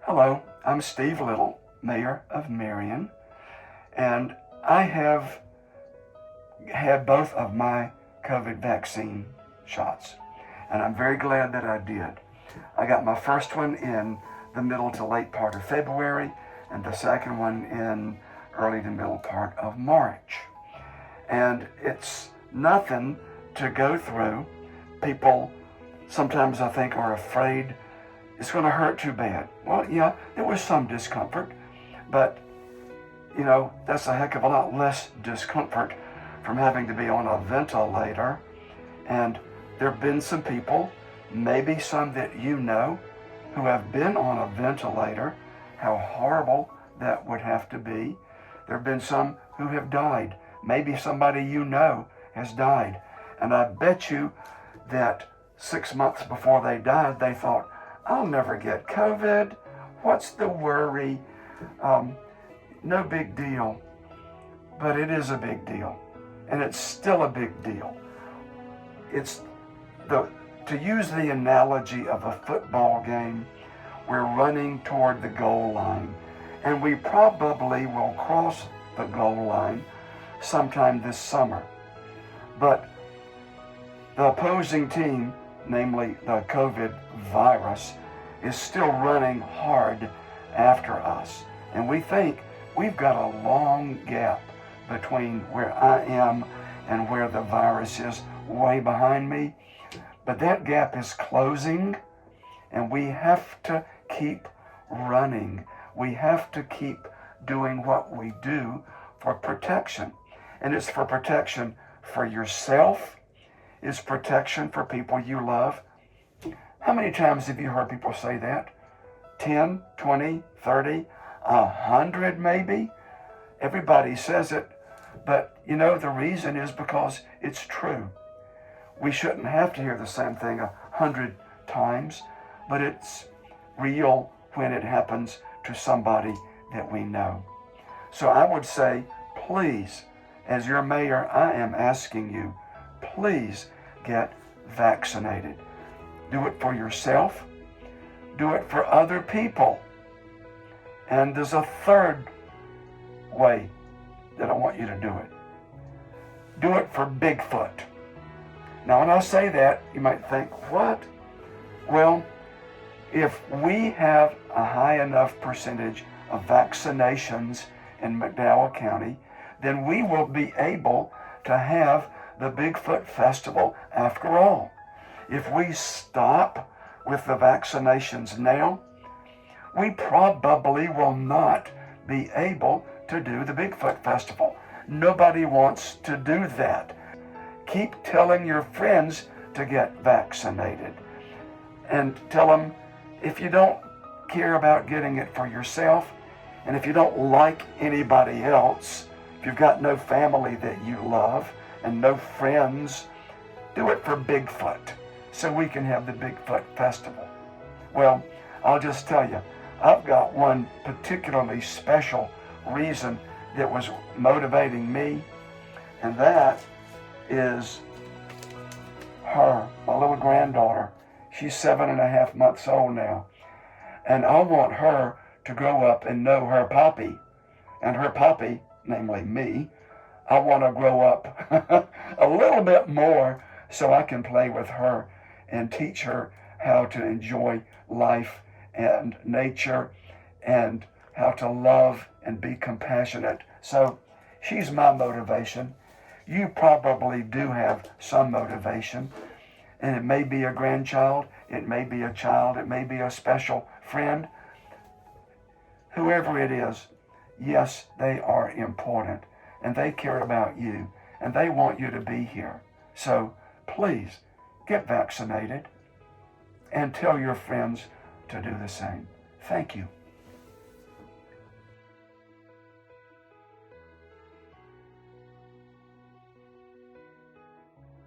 Hello, I'm Steve Little, Mayor of Marion, and I have had both of my COVID vaccine shots, and I'm very glad that I did. I got my first one in the middle to late part of February, and the second one in early to middle part of March. And it's nothing to go through. People sometimes, I think, are afraid it's going to hurt too bad. Well, yeah, there was some discomfort, but that's a heck of a lot less discomfort from having to be on a ventilator. And there have been some people, maybe some that you know, who have been on a ventilator, how horrible that would have to be. There have been some who have died. Maybe somebody you know has died. And I bet you that 6 months before they died, they thought, I'll never get COVID. What's the worry? No big deal. But it is a big deal. And it's still a big deal. To use the analogy of a football game, we're running toward the goal line. And we probably will cross the goal line sometime this summer. But the opposing team, namely the COVID virus, is still running hard after us. And we think we've got a long gap between where I am and where the virus is way behind me. But that gap is closing, and we have to keep running. We have to keep doing what we do for protection. And it's for protection for yourself. It's protection for people you love. How many times have you heard people say that? 10, 20, 30, 100 maybe? Everybody says it, but the reason is because it's true. We shouldn't have to hear the same thing 100 times, but it's real when it happens to somebody that we know. So I would say, please, as your mayor, I am asking you, please get vaccinated. Do it for yourself. Do it for other people. And there's a third way that I want you to do it. Do it for Bigfoot. Now, when I say that, you might think, what? Well, if we have a high enough percentage of vaccinations in McDowell County, then we will be able to have the Bigfoot Festival after all. If we stop with the vaccinations now, we probably will not be able to do the Bigfoot Festival. Nobody wants to do that. Keep telling your friends to get vaccinated. And tell them, if you don't care about getting it for yourself, and if you don't like anybody else, if you've got no family that you love and no friends, do it for Bigfoot so we can have the Bigfoot Festival. Well, I'll just tell you, I've got one particularly special reason that was motivating me, and that is her, my little granddaughter. She's 7.5 months old now. And I want her to grow up and know her papi. And her papi, namely me, I want to grow up a little bit more so I can play with her and teach her how to enjoy life and nature and how to love and be compassionate. So she's my motivation. You probably do have some motivation, and it may be a grandchild, it may be a child, it may be a special friend. Whoever it is, yes, they are important, and they care about you, and they want you to be here. So please get vaccinated and tell your friends to do the same. Thank you.